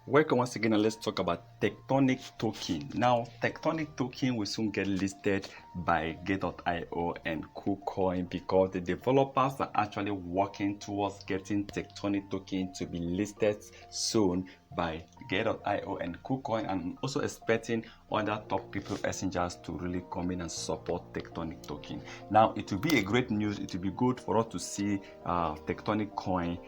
Welcome once again, and let's talk about Tectonic token. Now, Tectonic token will soon get listed by Gate.io and Kucoin because the developers are actually working towards getting Tectonic token to be listed soon by Gate.io and Kucoin, and also expecting other top crypto exchanges to really come in and support Tectonic token. Now, it will be a great news. It will be good for us to see Tectonic coin,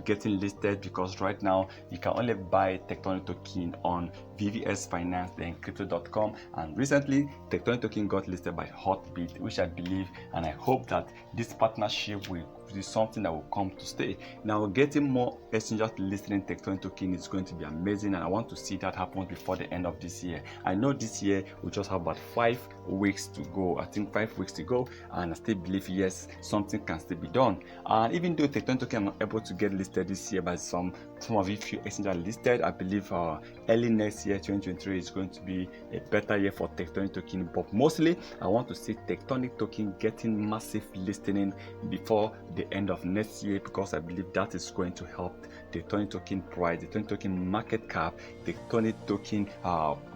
getting listed, because right now you can only buy Tectonic token on VVS Finance, then Crypto.com, and recently Tectonic token got listed by Hotbit, which I believe and I hope that this partnership will is something that will come to stay. Now, getting more exchanges listing Tectonic token is going to be amazing, and I want to see that happen before the end of this year. I know this year we just have about 5 weeks to go. I think 5 weeks to go, and I still believe yes, something can still be done. And even though Tectonic token are not able to get listed this year by some of the few exchanges listed, I believe early next year, 2023, is going to be a better year for Tectonic token. But mostly, I want to see Tectonic token getting massive listing before the end of next year, because I believe that is going to help the Tectonic token price, the Tectonic token market cap, the Tectonic token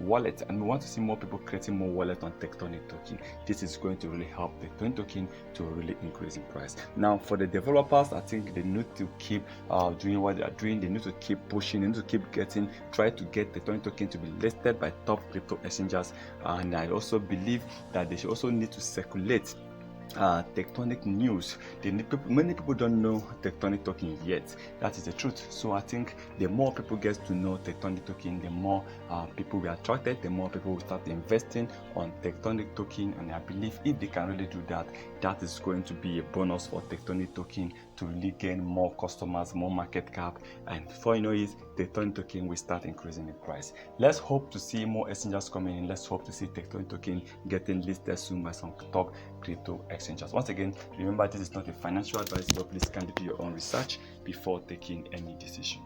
wallet, and we want to see more people creating more wallet on Tectonic token. This is going to really help the Tectonic token to really increase in price. Now, for the developers, I think they need to keep doing what they are doing. They need to keep pushing. They need to keep try to get the Tectonic token to be listed by top crypto exchanges, and I also believe that they should also need to circulate Tectonic news. Many people don't know Tectonic token yet. That is the truth. So I think the more people get to know Tectonic token, the more people will be attracted, the more people will start investing on Tectonic token. And I believe if they can really do that, that is going to be a bonus for Tectonic token to really gain more customers, more market cap, and before you know it, Tectonic token will start increasing in price. Let's hope to see more exchanges coming in. Let's hope to see Tectonic token getting listed soon by some top crypto exchanges. Once again, remember, this is not a financial advice, so please kindly do your own research before taking any decision.